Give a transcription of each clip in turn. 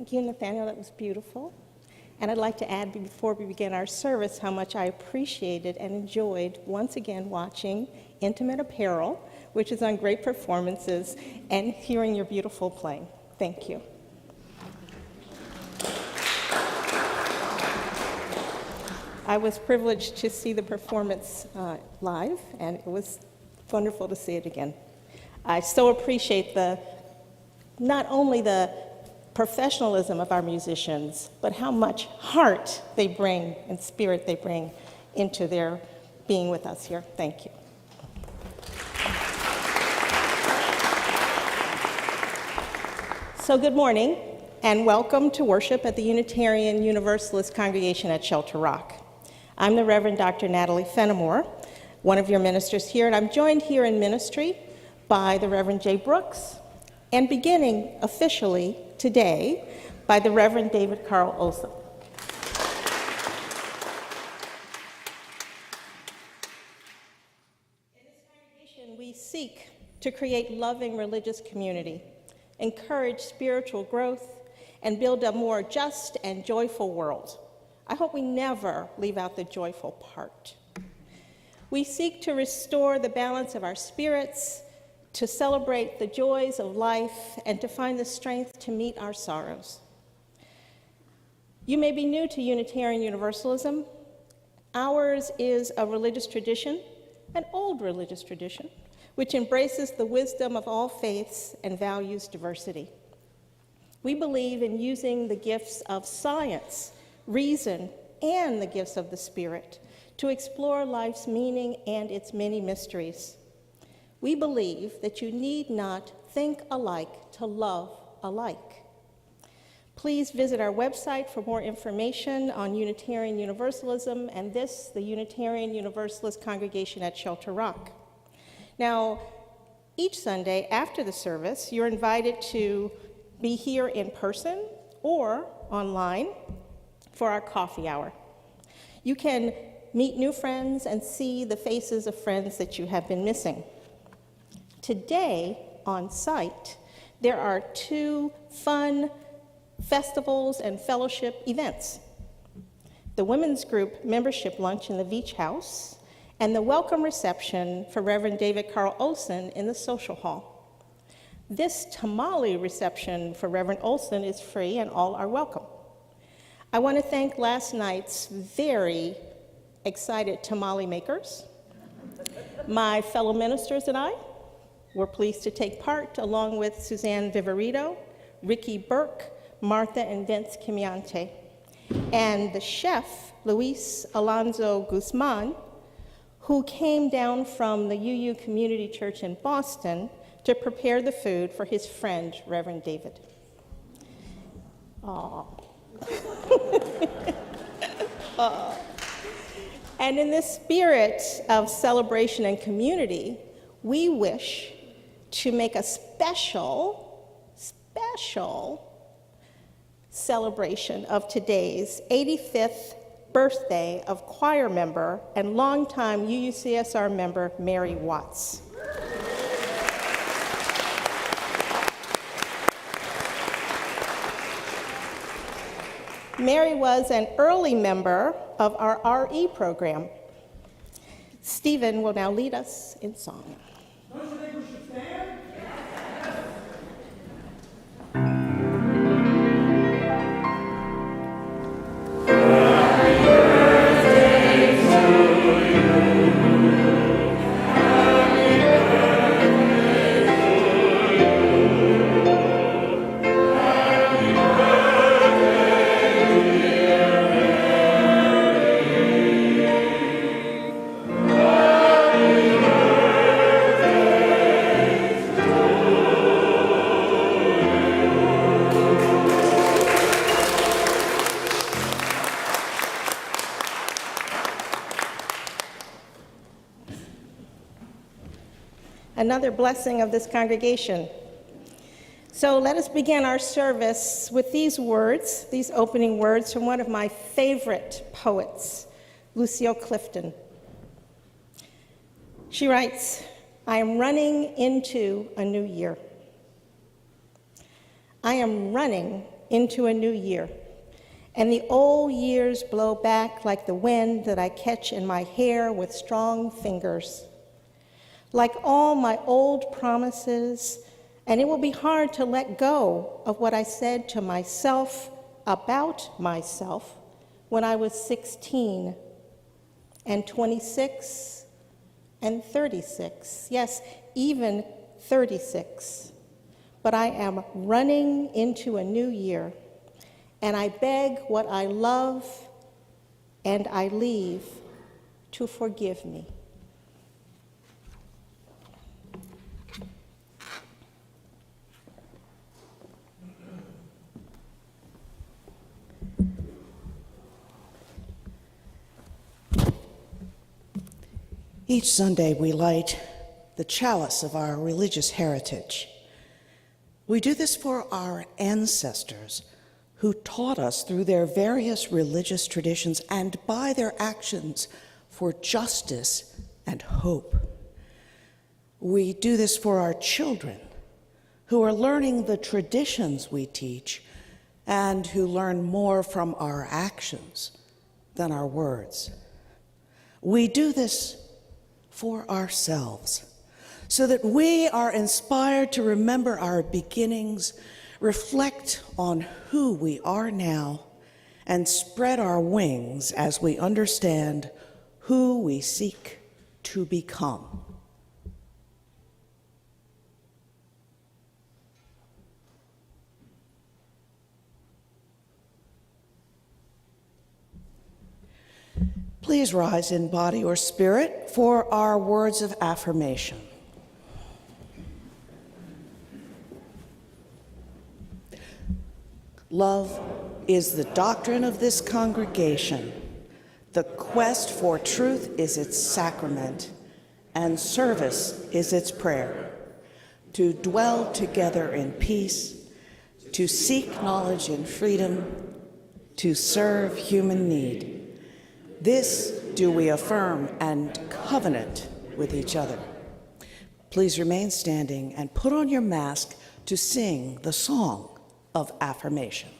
Thank you, Nathaniel. That was beautiful. And I'd like to add, before we begin our service, how much I appreciated and enjoyed once again watching Intimate Apparel, which is on great performances, and hearing your beautiful playing. Thank you. I was privileged to see the performance live, and it was wonderful to see it again. I so appreciate not only the professionalism of our musicians, but how much heart they bring and spirit they bring into their being with us here. Thank you. So good morning, and welcome to worship at the Unitarian Universalist Congregation at Shelter Rock. I'm the Reverend Dr. Natalie Fenimore, one of your ministers here, and I'm joined here in ministry by the Reverend Jay Brooks, and beginning officially today by the Reverend David Carl Olson. In this congregation, we seek to create loving religious community, encourage spiritual growth, and build a more just and joyful world. I hope we never leave out the joyful part. We seek to restore the balance of our spirits, to celebrate the joys of life, and to find the strength to meet our sorrows. You may be new to Unitarian Universalism. Ours is a religious tradition, an old religious tradition, which embraces the wisdom of all faiths and values diversity. We believe in using the gifts of science, reason, and the gifts of the Spirit to explore life's meaning and its many mysteries. We believe that you need not think alike to love alike. Please visit our website for more information on Unitarian Universalism and the Unitarian Universalist Congregation at Shelter Rock. Now, each Sunday after the service, you're invited to be here in person or online for our coffee hour. You can meet new friends and see the faces of friends that you have been missing. Today, on site, there are 2 fun festivals and fellowship events: the women's group membership lunch in the Beach House and the welcome reception for Reverend David Carl Olson in the social hall. This tamale reception for Reverend Olson is free and all are welcome. I want to thank last night's very excited tamale makers. My fellow ministers and I were pleased to take part, along with Suzanne Viverito, Ricky Burke, Martha and Vince Kimiante, and the chef, Luis Alonso Guzman, who came down from the UU Community Church in Boston to prepare the food for his friend, Reverend David. Aww. And in this spirit of celebration and community, we wish to make a special celebration of today's 85th birthday of choir member and longtime UUCSR member Mary Watts. Mary was an early member of our RE program. Stephen will now lead us in song. Don't you think we should stand? Another blessing of this congregation. So let us begin our service with these words, these opening words from one of my favorite poets, Lucille Clifton. She writes, "I am running into a new year. I am running into a new year, and the old years blow back like the wind that I catch in my hair with strong fingers. Like all my old promises, and it will be hard to let go of what I said to myself about myself when I was 16 and 26 and 36, yes, even 36. But I am running into a new year, and I beg what I love and I leave to forgive me. Each Sunday we light the chalice of our religious heritage. We do this for our ancestors who taught us through their various religious traditions and by their actions for justice and hope. We do this for our children who are learning the traditions we teach and who learn more from our actions than our words. We do this for ourselves, so that we are inspired to remember our beginnings, reflect on who we are now, and spread our wings as we understand who we seek to become. Please rise in body or spirit for our words of affirmation. Love is the doctrine of this congregation. The quest for truth is its sacrament, and service is its prayer. To dwell together in peace, to seek knowledge in freedom, to serve human need. This do we affirm and covenant with each other. Please remain standing and put on your mask to sing the song of affirmation.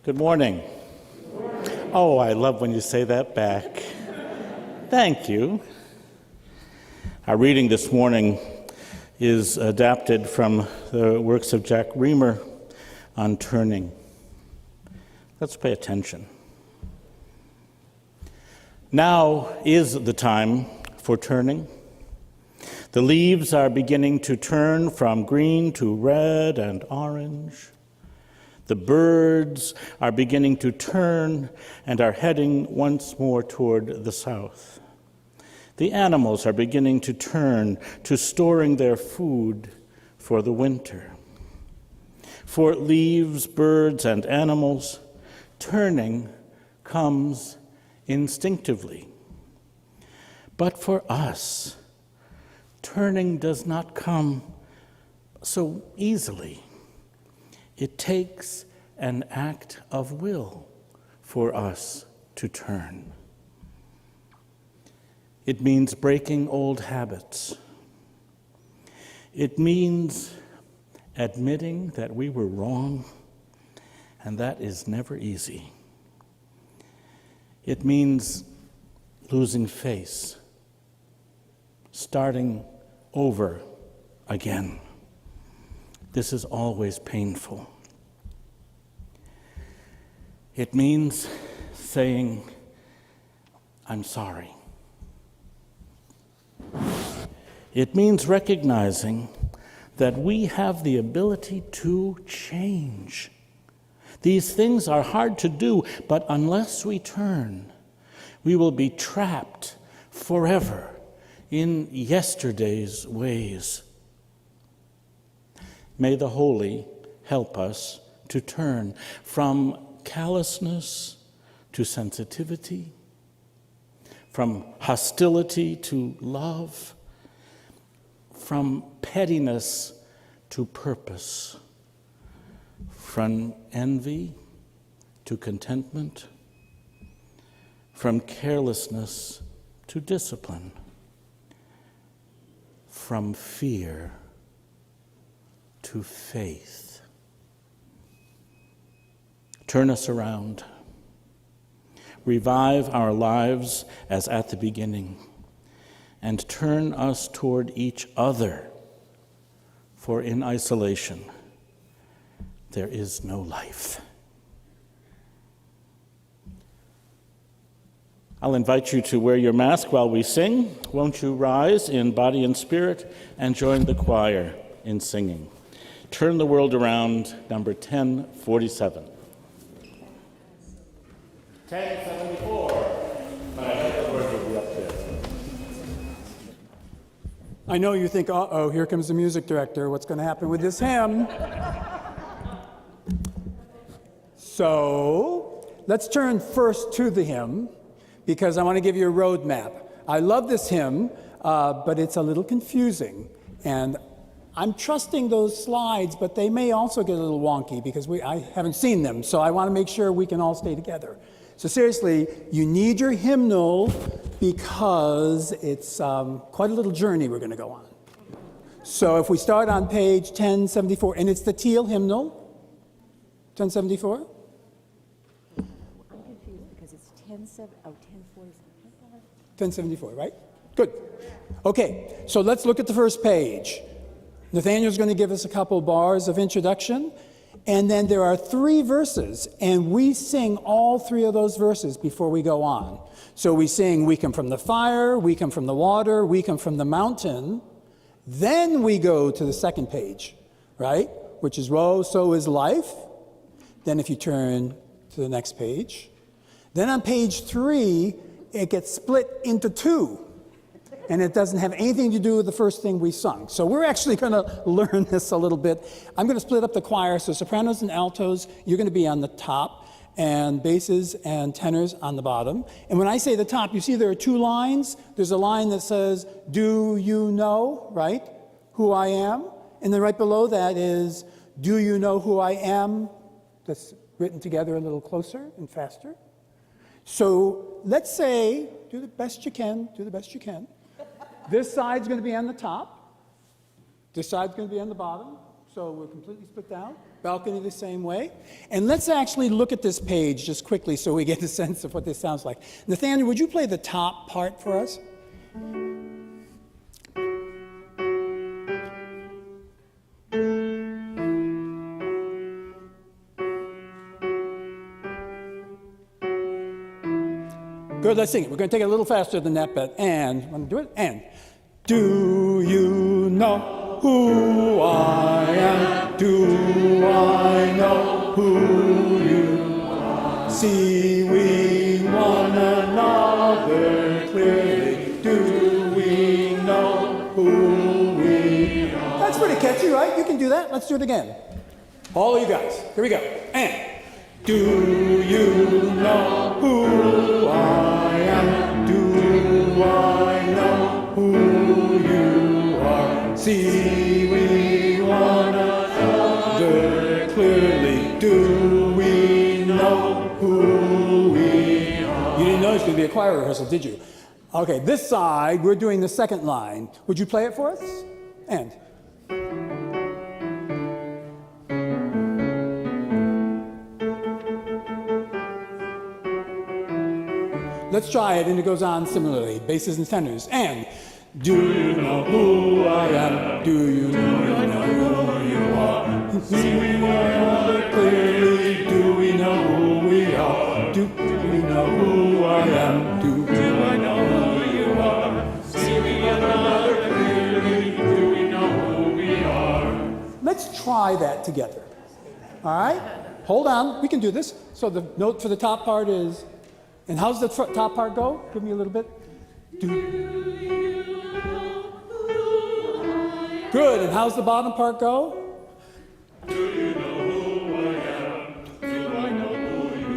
Good morning. Oh, I love when you say that back. Thank you. Our reading this morning is adapted from the works of Jack Reamer on turning. Let's pay attention. Now is the time for turning. The leaves are beginning to turn from green to red and orange. The birds are beginning to turn and are heading once more toward the south. The animals are beginning to turn to storing their food for the winter. For leaves, birds, and animals, turning comes instinctively. But for us, turning does not come so easily. It takes an act of will for us to turn. It means breaking old habits. It means admitting that we were wrong, and that is never easy. It means losing face, starting over again. This is always painful. It means saying, I'm sorry. It means recognizing that we have the ability to change. These things are hard to do, but unless we turn, we will be trapped forever in yesterday's ways. May the Holy help us to turn from callousness to sensitivity, from hostility to love, from pettiness to purpose, from envy to contentment, from carelessness to discipline, from fear to faith. Turn us around. Revive our lives as at the beginning, and turn us toward each other, for in isolation there is no life. I'll invite you to wear your mask while we sing. Won't you rise in body and spirit and join the choir in singing? Turn the World Around, number 1047. 1074. But I hope the word will be up there. I know you think, uh-oh, here comes the music director. What's going to happen with this hymn? So let's turn first to the hymn, because I want to give you a roadmap. I love this hymn, but it's a little confusing. And I'm trusting those slides, but they may also get a little wonky because I haven't seen them. So I want to make sure we can all stay together. So seriously, you need your hymnal because it's quite a little journey we're going to go on. So if we start on page 1074, and it's the teal hymnal, 1074? I'm confused because it's 1074, right? Good. Okay, so let's look at the first page. Nathaniel's going to give us a couple bars of introduction, and then there are 3 verses, and we sing all 3 of those verses before we go on. So we sing, we come from the fire, we come from the water, we come from the mountain. Then we go to the second page, right? Which is woe, so is life. Then if you turn to the next page. Then on page 3, it gets split into 2. And it doesn't have anything to do with the first thing we sung. So we're actually going to learn this a little bit. I'm going to split up the choir. So sopranos and altos, you're going to be on the top, and basses and tenors on the bottom. And when I say the top, you see there are 2 lines. There's a line that says, do you know, right, who I am? And then right below that is, do you know who I am? That's written together a little closer and faster. So let's say, do the best you can, do the best you can. This side's going to be on the top. This side's going to be on the bottom. So we're completely split down. Balcony the same way. And let's actually look at this page just quickly so we get a sense of what this sounds like. Nathaniel, would you play the top part for us? Good, let's sing it. We're going to take it a little faster than that, but want to do it? And. Do you know who I am? Do I know who you are? See we one another clearly. Do we know who we are? That's pretty catchy, right? You can do that. Let's do it again. All of you guys. Here we go. And. Do you know who I am? Do I know who you are? See we one another clearly. Do we know who we are? You didn't know it was going to be a choir rehearsal, did you? Okay, this side, we're doing the second line. Would you play it for us? And. Let's try it, and it goes on similarly. Basses and tenors. And do you know who I am? Do you know who you are? See we one another clearly. Do we know who we are? Do we know tie that together. All right? Hold on. We can do this. So the note for the top part is, and how's the top part go? Give me a little bit. Good. And how's the bottom part go?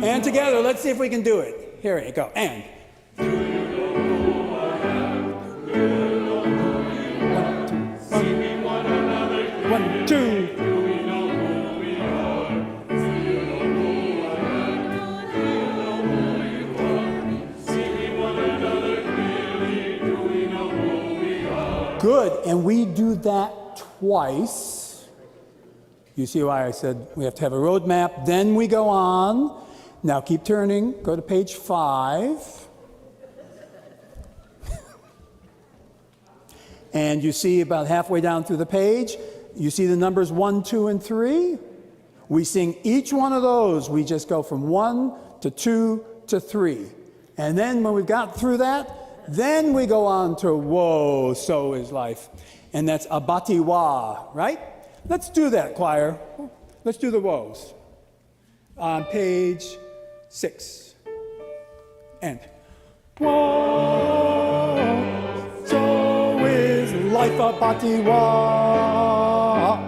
And together, let's see if we can do it. Here we go. And. One, two. Good. And we do that twice. You see why I said we have to have a roadmap. Then we go on. Now keep turning. Go to page 5. And you see about halfway down through the page, you see the numbers 1, 2, and 3. We sing each one of those. We just go from 1 to 2 to 3. And then when we've got through that, then we go on to whoa, so is life. And that's abatiwa, right? Let's do that, choir. Let's do the woes. On page 6. And whoa, so is life abatiwa.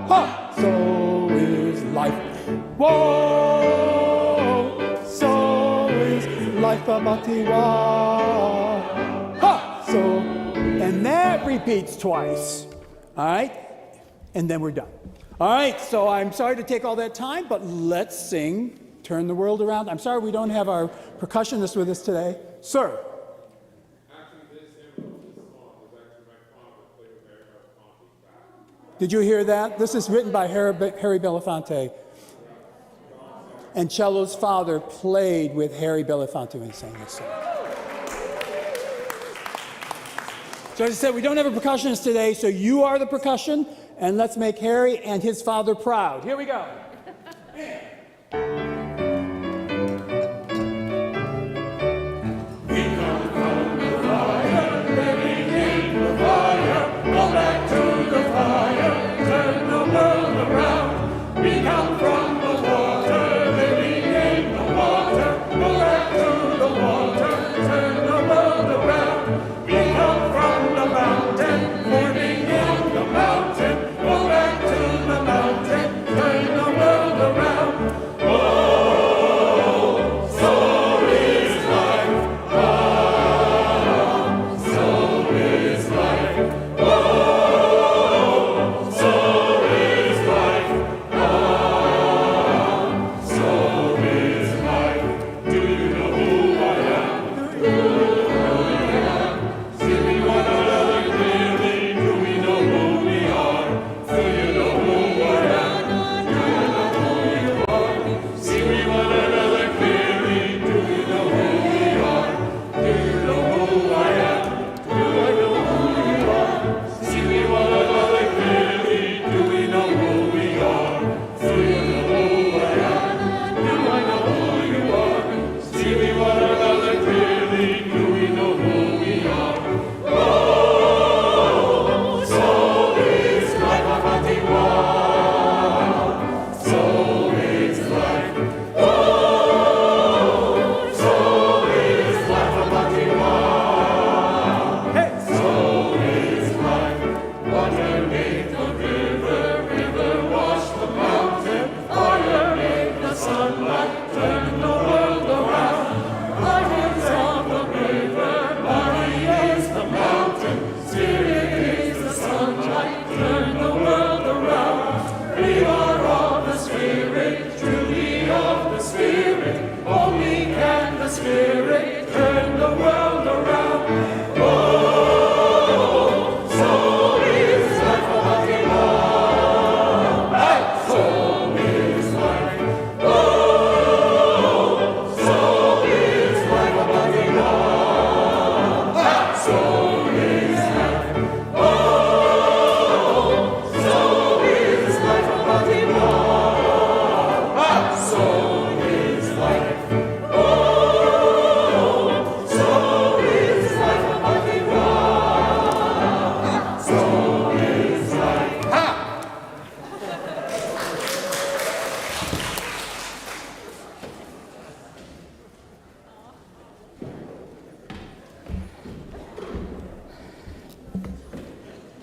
Ha, so is life. Whoa, so is life abatiwa. So, and that repeats twice, all right? And then we're done. All right, so I'm sorry to take all that time, but let's sing Turn the World Around. I'm sorry we don't have our percussionist with us today. Sir. Actually, this song was actually my father played with Harry Belafonte. Did you hear that? This is written by Harry Belafonte. And Cello's father played with Harry Belafonte when he sang this song. So as I said, we don't have a percussionist today, so you are the percussion, and let's make Harry and his father proud. Here we go.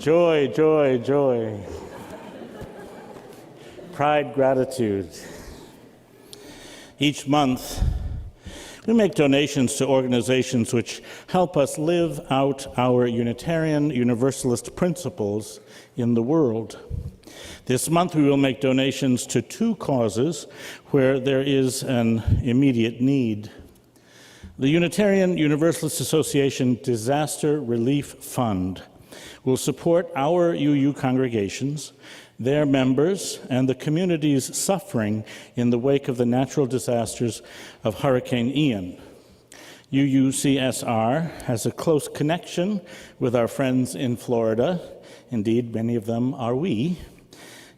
Joy, joy, joy. Pride, gratitude. Each month, we make donations to organizations which help us live out our Unitarian Universalist principles in the world. This month, we will make donations to 2 causes where there is an immediate need. The Unitarian Universalist Association Disaster Relief Fund will support our UU congregations, their members, and the communities suffering in the wake of the natural disasters of Hurricane Ian. UUCSR has a close connection with our friends in Florida. Indeed, many of them are we.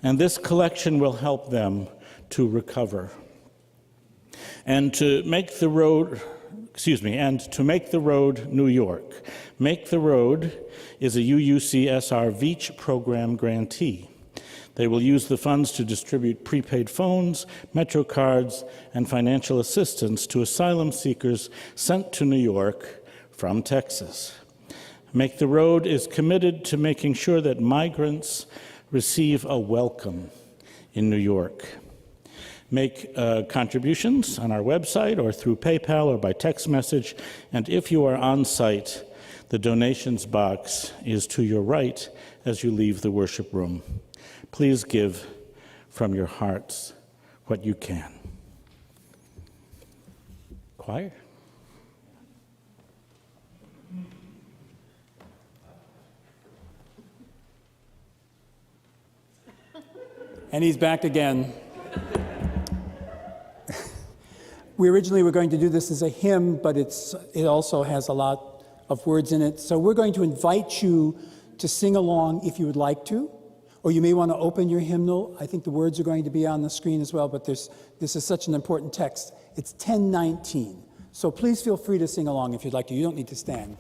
And this collection will help them to recover. And to make the road New York. Make the Road is a UUCSR VEACH program grantee. They will use the funds to distribute prepaid phones, Metro cards, and financial assistance to asylum seekers sent to New York from Texas. Make the Road is committed to making sure that migrants receive a welcome in New York. Make contributions on our website or through PayPal or by text message, and if you are on site, the donations box is to your right as you leave the worship room. Please give from your hearts what you can. Choir? And he's back again. We originally were going to do this as a hymn, but it also has a lot of words in it. So we're going to invite you to sing along if you would like to, or you may want to open your hymnal. I think the words are going to be on the screen as well, but this is such an important text. It's 10:19. So please feel free to sing along if you'd like to. You don't need to stand.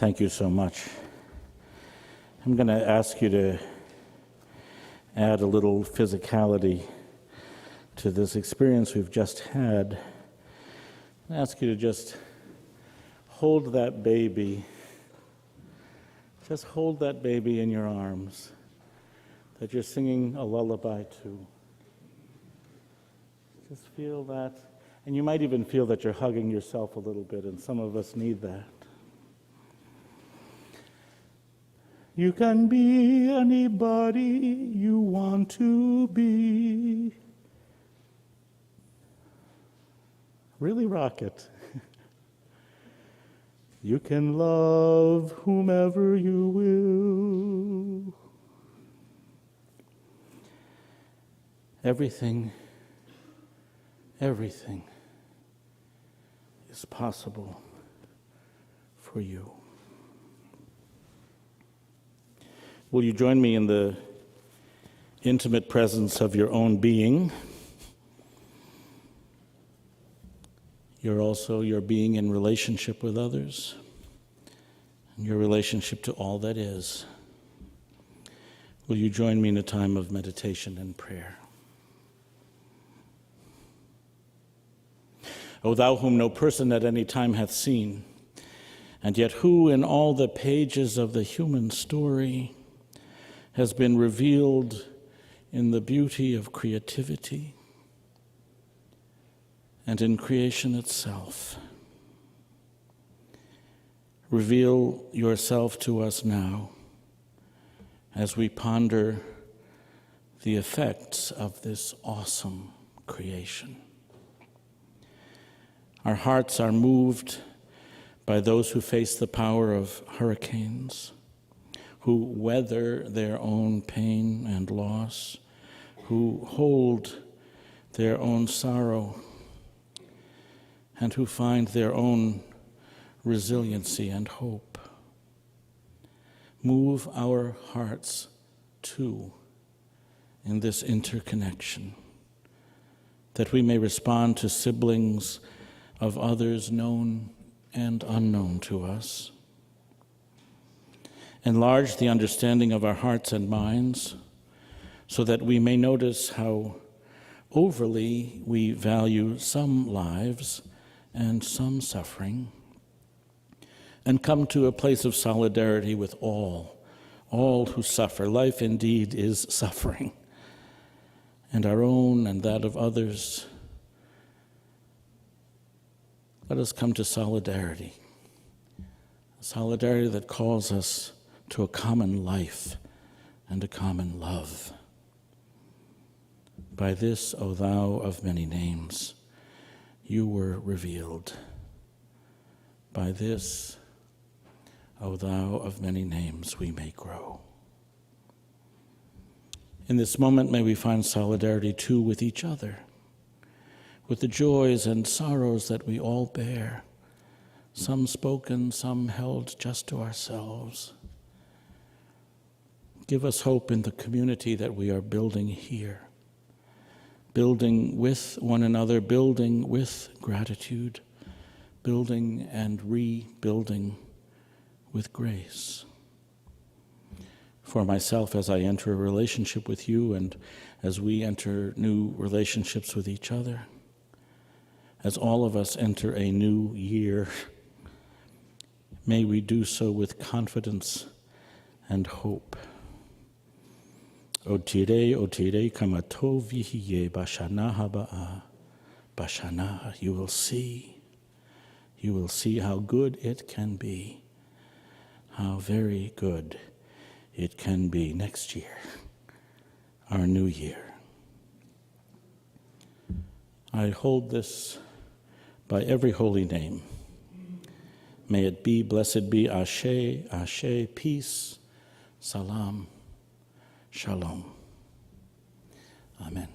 Thank you so much. I'm going to ask you to add a little physicality to this experience we've just had. I ask you to just hold that baby. Just hold that baby in your arms that you're singing a lullaby to. Just feel that. And you might even feel that you're hugging yourself a little bit, and some of us need that. You can be anybody you want to be. Really rock it. You can love whomever you will. Everything is possible for you. Will you join me in the intimate presence of your own being? You're also your being in relationship with others, and your relationship to all that is. Will you join me in a time of meditation and prayer? O thou whom no person at any time hath seen, and yet who in all the pages of the human story has been revealed in the beauty of creativity and in creation itself. Reveal yourself to us now as we ponder the effects of this awesome creation. Our hearts are moved by those who face the power of hurricanes, who weather their own pain and loss, who hold their own sorrow, and who find their own resiliency and hope. Move our hearts, too, in this interconnection, that we may respond to siblings of others known and unknown to us. Enlarge the understanding of our hearts and minds so that we may notice how overly we value some lives and some suffering, and come to a place of solidarity with all who suffer. Life indeed is suffering, and our own and that of others. Let us come to solidarity, a solidarity that calls us to a common life and a common love. By this, O thou of many names, you were revealed. By this, O thou of many names, we may grow. In this moment, may we find solidarity too with each other, with the joys and sorrows that we all bear, some spoken, some held just to ourselves. Give us hope in the community that we are building here, building with one another, building with gratitude, building and rebuilding with grace. For myself, as I enter a relationship with you and as we enter new relationships with each other, as all of us enter a new year, may we do so with confidence and hope. Otire kamato vihiye bashana haba'a. Bashana, you will see how good it can be, how very good it can be next year, our new year. I hold this by every holy name. May it be, blessed be, Ashe, Ashe, peace, salam, shalom. Amen.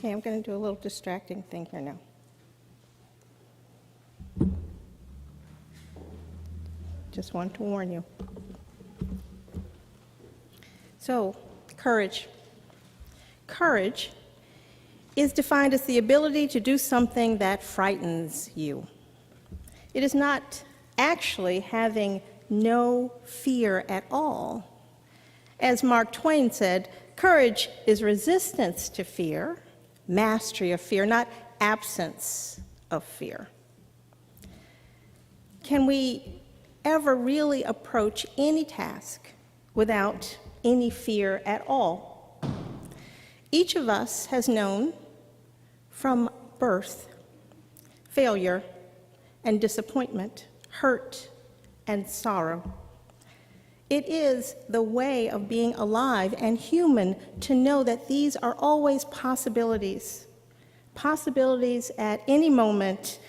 Okay, I'm going to do a little distracting thing here now. Just want to warn you. So, courage. Courage is defined as the ability to do something that frightens you. It is not actually having no fear at all. As Mark Twain said, courage is resistance to fear, mastery of fear, not absence of fear. Can we ever really approach any task without any fear at all? Each of us has known from birth failure and disappointment, hurt and sorrow. It is the way of being alive and human to know that these are always possibilities, possibilities at any moment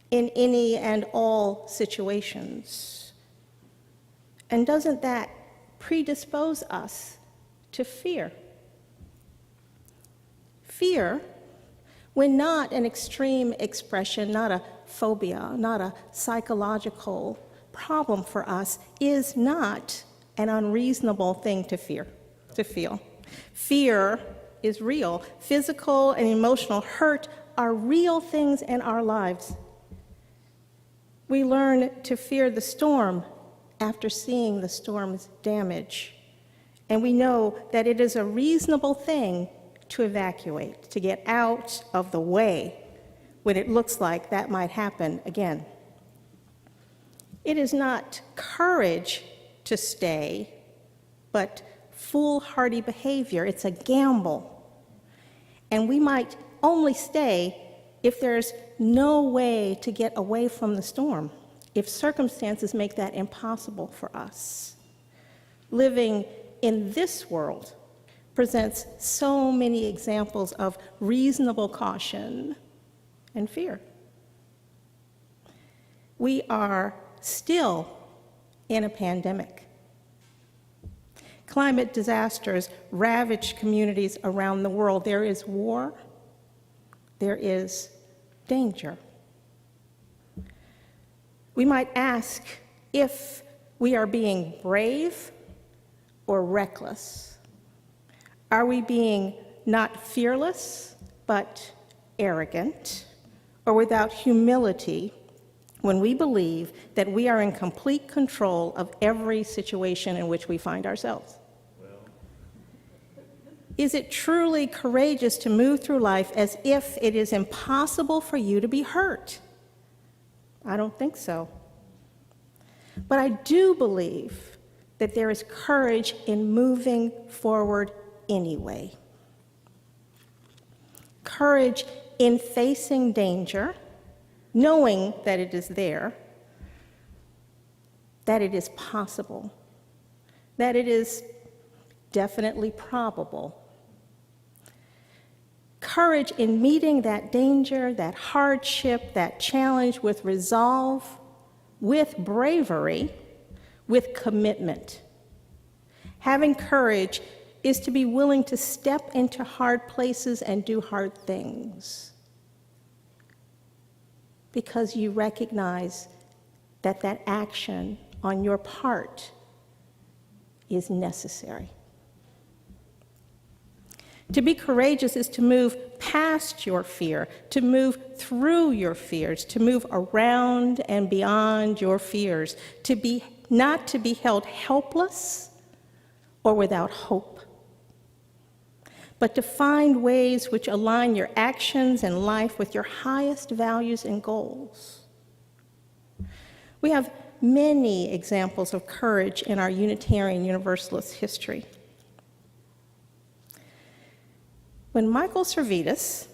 in any and all situations. And doesn't that predispose us to fear? Fear, when not an extreme expression, not a phobia, not a psychological problem for us, is not an unreasonable thing to feel. Fear is real. Physical and emotional hurt are real things in our lives. We learn to fear the storm after seeing the storm's damage. And we know that it is a reasonable thing to evacuate, to get out of the way when it looks like that might happen again. It is not courage to stay, but foolhardy behavior. It's a gamble. And we might only stay if there's no way to get away from the storm, if circumstances make that impossible for us. Living in this world presents so many examples of reasonable caution and fear. We are still in a pandemic. Climate disasters ravage communities around the world. There is war. There is danger. We might ask if we are being brave or reckless. Are we being not fearless, but arrogant, or without humility when we believe that we are in complete control of every situation in which we find ourselves? Is it truly courageous to move through life as if it is impossible for you to be hurt? I don't think so. But I do believe that there is courage in moving forward anyway. Courage in facing danger, knowing that it is there, that it is possible, that it is definitely probable. Courage in meeting that danger, that hardship, that challenge with resolve, with bravery, with commitment. Having courage is to be willing to step into hard places and do hard things, because you recognize that that action on your part is necessary. To be courageous is to move past your fear, to move through your fears, to move around and beyond your fears, not to be held helpless or without hope, but to find ways which align your actions and life with your highest values and goals. We have many examples of courage in our Unitarian Universalist history. When Michael Servetus,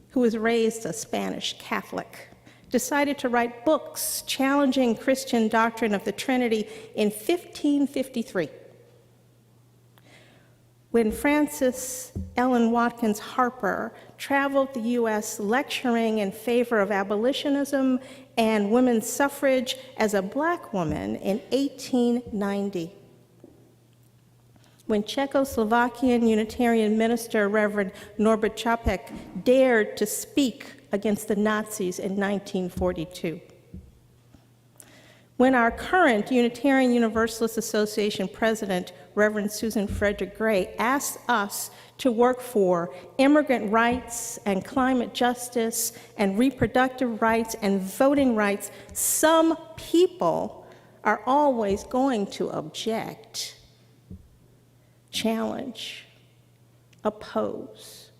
who was raised a Spanish Catholic, decided to write books challenging Christian doctrine of the Trinity in 1553, when Frances Ellen Watkins Harper traveled the U.S. lecturing in favor of abolitionism and women's suffrage as a Black woman in 1890, when Czechoslovakian Unitarian minister Reverend Norbert Čapek dared to speak against the Nazis in 1942. When our current Unitarian Universalist Association president, Reverend Susan Frederick Gray, asked us to work for immigrant rights and climate justice and reproductive rights and voting rights, some people are always going to object, challenge, oppose.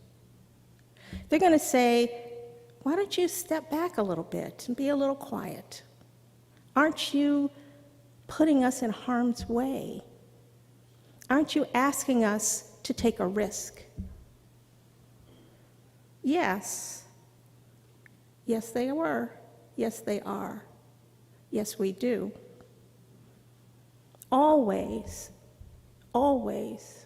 They're going to say, why don't you step back a little bit and be a little quiet? Aren't you putting us in harm's way? Aren't you asking us to take a risk? Yes. Yes, they were. Yes, they are. Yes, we do. Always, always,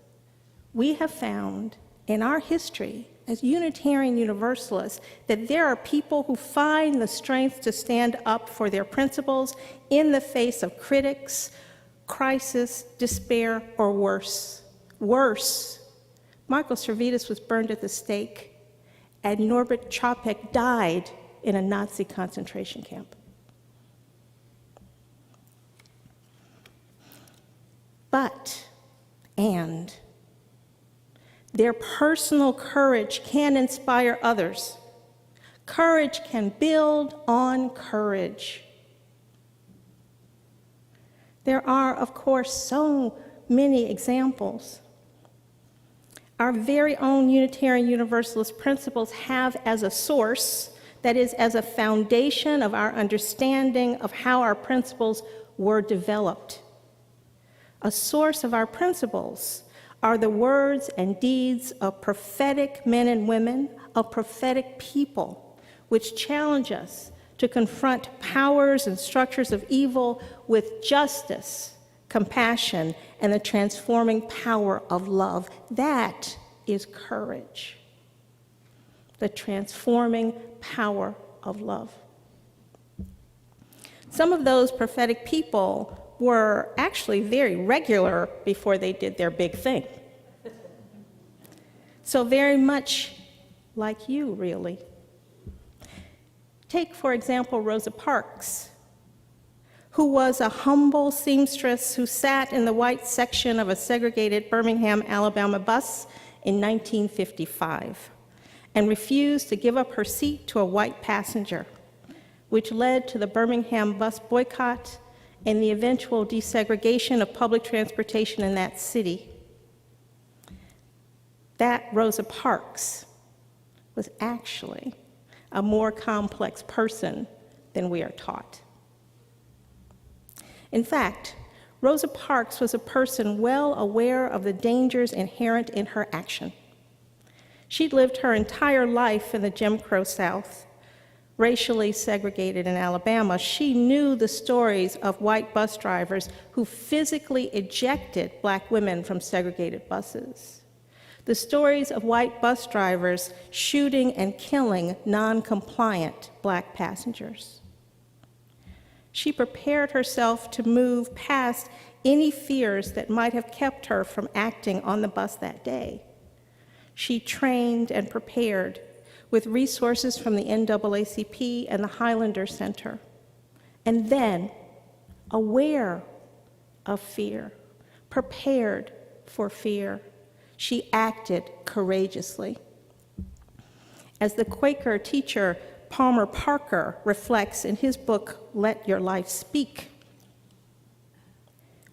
we have found in our history as Unitarian Universalists that there are people who find the strength to stand up for their principles in the face of critics, crisis, despair, or worse. Worse. Michael Servetus was burned at the stake, and Norbert Čapek died in a Nazi concentration camp. And their personal courage can inspire others. Courage can build on courage. There are, of course, so many examples. Our very own Unitarian Universalist principles have as a source, that is, as a foundation of our understanding of how our principles were developed. A source of our principles are the words and deeds of prophetic men and women, of prophetic people, which challenge us to confront powers and structures of evil with justice, compassion, and the transforming power of love. That is courage. The transforming power of love. Some of those prophetic people were actually very regular before they did their big thing. So very much like you, really. Take, for example, Rosa Parks, who was a humble seamstress who sat in the white section of a segregated Birmingham, Alabama bus in 1955 and refused to give up her seat to a white passenger, which led to the Birmingham bus boycott and the eventual desegregation of public transportation in that city. That Rosa Parks was actually a more complex person than we are taught. In fact, Rosa Parks was a person well aware of the dangers inherent in her action. She'd lived her entire life in the Jim Crow South, racially segregated in Alabama. She knew the stories of white bus drivers who physically ejected black women from segregated buses. The stories of white bus drivers shooting and killing non-compliant black passengers. She prepared herself to move past any fears that might have kept her from acting on the bus that day. She trained and prepared with resources from the NAACP and the Highlander Center. And then, aware of fear, prepared for fear, she acted courageously. As the Quaker teacher Palmer Parker reflects in his book, Let Your Life Speak,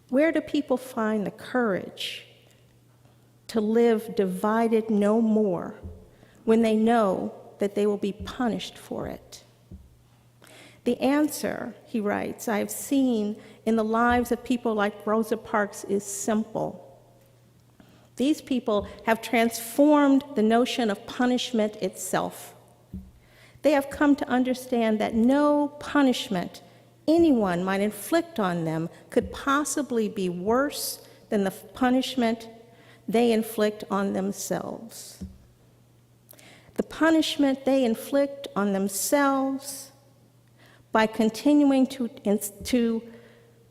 where do people find the courage to live divided no more when they know that they will be punished for it? The answer, he writes, I have seen in the lives of people like Rosa Parks is simple. These people have transformed the notion of punishment itself. They have come to understand that no punishment anyone might inflict on them could possibly be worse than the punishment they inflict on themselves. The punishment they inflict on themselves by continuing to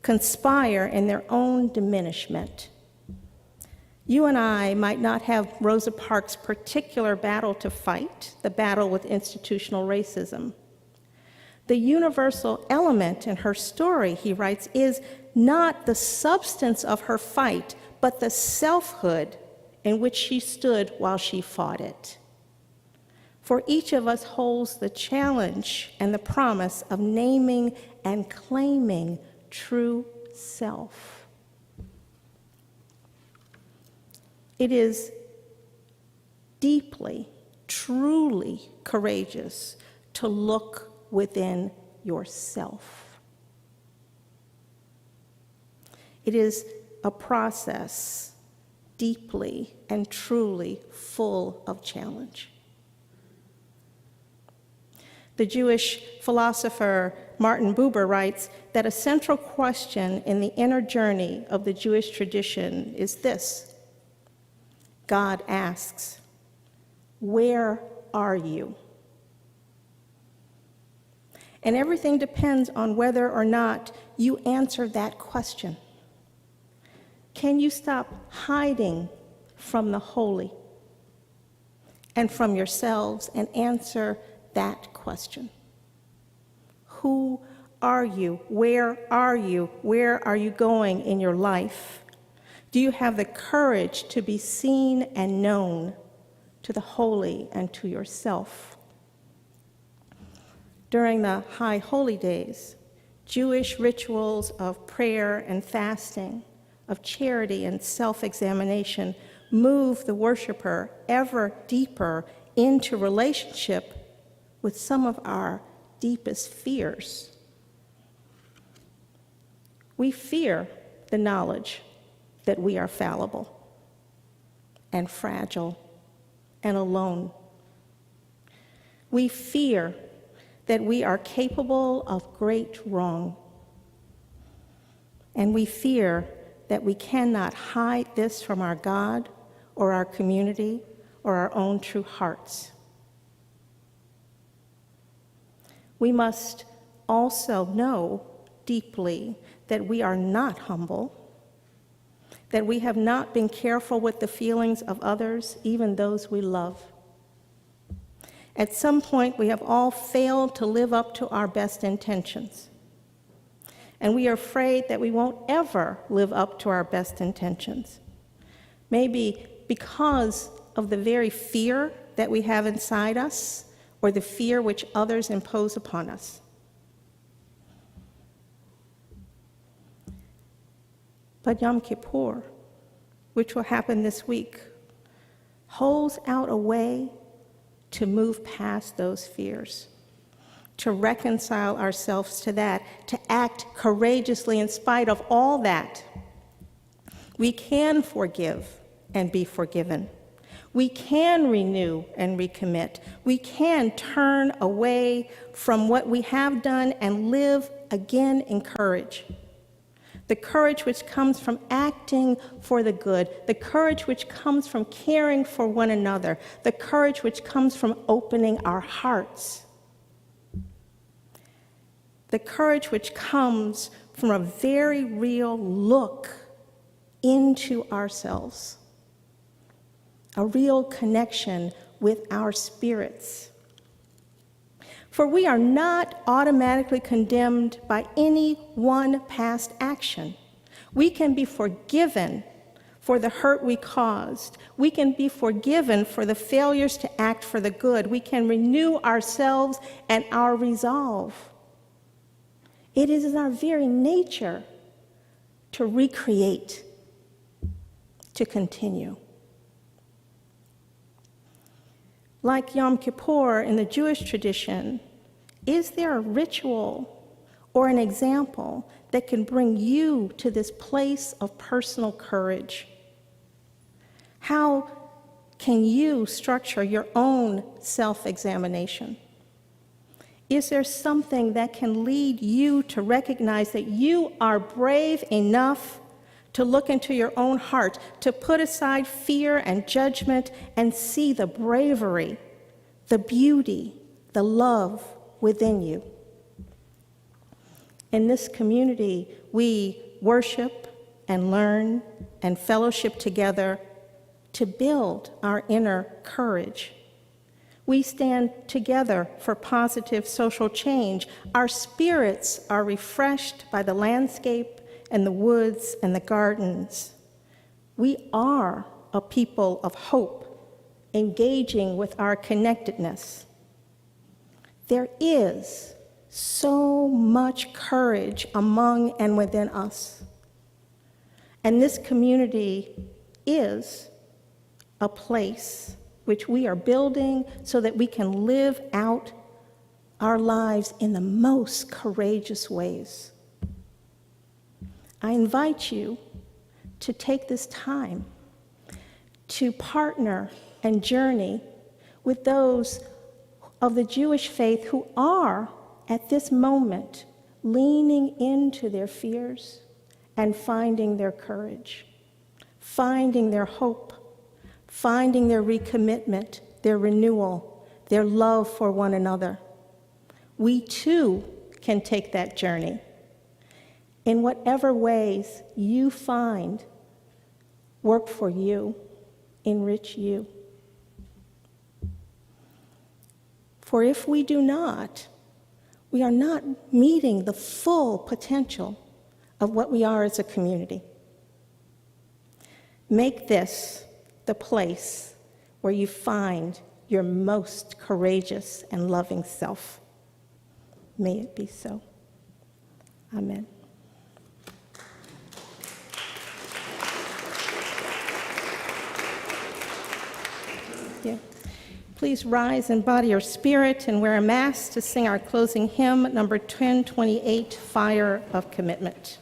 conspire in their own diminishment. You and I might not have Rosa Parks' particular battle to fight, the battle with institutional racism. The universal element in her story, he writes, is not the substance of her fight, but the selfhood in which she stood while she fought it. For each of us holds the challenge and the promise of naming and claiming true self. It is deeply, truly courageous to look within yourself. It is a process deeply and truly full of challenge. The Jewish philosopher Martin Buber writes that a central question in the inner journey of the Jewish tradition is this: God asks, "Where are you?" And everything depends on whether or not you answer that question. Can you stop hiding from the holy and from yourselves and answer that question? Who are you? Where are you? Where are you going in your life? Do you have the courage to be seen and known to the holy and to yourself? During the High Holy Days, Jewish rituals of prayer and fasting, of charity and self-examination move the worshiper ever deeper into relationship with some of our deepest fears. We fear the knowledge that we are fallible and fragile and alone. We fear that we are capable of great wrong. And we fear that we cannot hide this from our God or our community or our own true hearts. We must also know deeply that we are not humble, that we have not been careful with the feelings of others, even those we love. At some point, we have all failed to live up to our best intentions. And we are afraid that we won't ever live up to our best intentions. Maybe because of the very fear that we have inside us, or the fear which others impose upon us. But Yom Kippur, which will happen this week, holds out a way to move past those fears, to reconcile ourselves to that, to act courageously in spite of all that. We can forgive and be forgiven. We can renew and recommit. We can turn away from what we have done and live again in courage. The courage which comes from acting for the good, the courage which comes from caring for one another, the courage which comes from opening our hearts, the courage which comes from a very real look into ourselves, a real connection with our spirits. For we are not automatically condemned by any one past action. We can be forgiven for the hurt we caused. We can be forgiven for the failures to act for the good. We can renew ourselves and our resolve. It is in our very nature to recreate, to continue. Like Yom Kippur in the Jewish tradition, is there a ritual or an example that can bring you to this place of personal courage? How can you structure your own self-examination? Is there something that can lead you to recognize that you are brave enough to look into your own heart, to put aside fear and judgment and see the bravery, the beauty, the love within you? In this community, we worship and learn and fellowship together to build our inner courage. We stand together for positive social change. Our spirits are refreshed by the landscape and the woods and the gardens. We are a people of hope, engaging with our connectedness. There is so much courage among and within us. And this community is a place which we are building so that we can live out our lives in the most courageous ways. I invite you to take this time to partner and journey with those of the Jewish faith who are, at this moment, leaning into their fears and finding their courage, finding their hope, finding their recommitment, their renewal, their love for one another. We too can take that journey in whatever ways you find work for you, enrich you. For if we do not, we are not meeting the full potential of what we are as a community. Make this the place where you find your most courageous and loving self. May it be so. Amen. Yeah. Please rise and body your spirit and wear a mask to sing our closing hymn, number 1028, Fire of Commitment.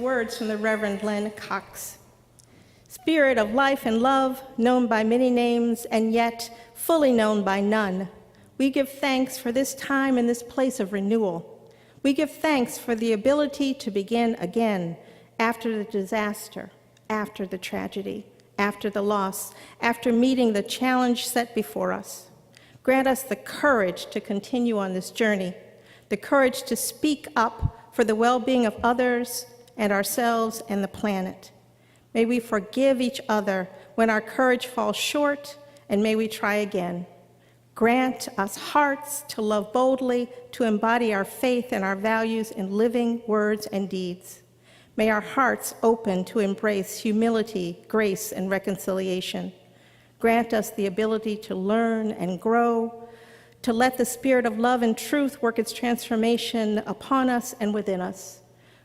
words from the Reverend Len Cox. Spirit of life and love, known by many names and yet fully known by none, we give thanks for this time and this place of renewal. We give thanks for the ability to begin again after the disaster, after the tragedy, after the loss, after meeting the challenge set before us. Grant us the courage to continue on this journey, the courage to speak up for the well-being of others and ourselves and the planet. May we forgive each other when our courage falls short, and may we try again. Grant us hearts to love boldly, to embody our faith and our values in living words and deeds. May our hearts open to embrace humility, grace, and reconciliation. Grant us the ability to learn and grow, to let the spirit of love and truth work its transformation upon us and within us.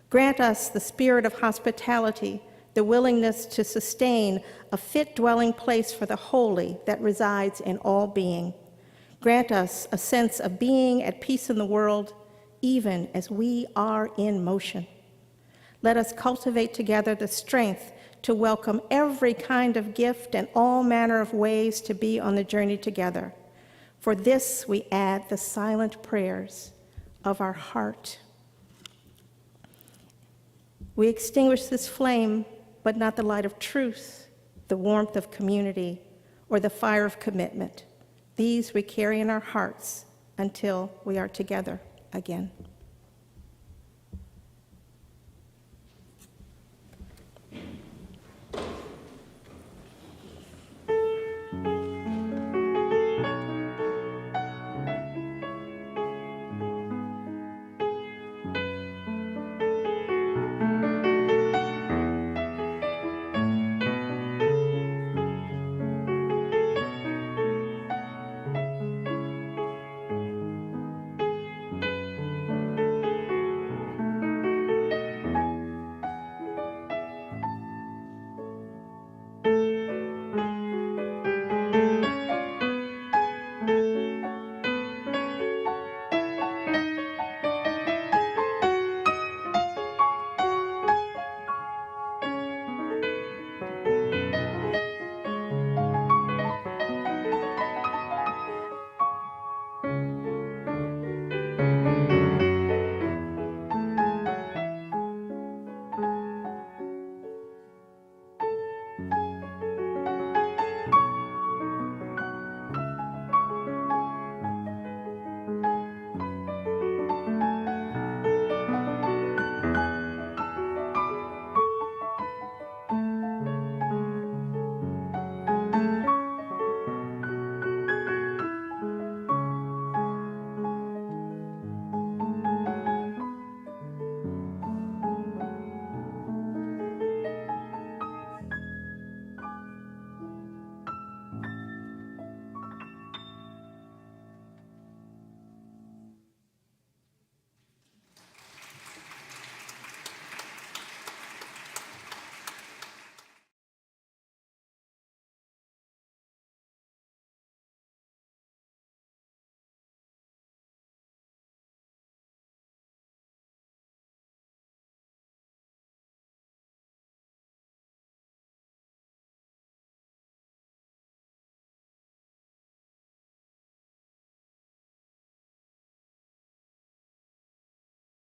Grant us the spirit of hospitality, the willingness to sustain a fit dwelling place for the holy that resides in all being. Grant us a sense of being at peace in the world, even as we are in motion. Let us cultivate together the strength to welcome every kind of gift and all manner of ways to be on the journey together. For this we add the silent prayers of our heart. We extinguish this flame, but not the light of truth, the warmth of community, or the fire of commitment. These we carry in our hearts until we are together again.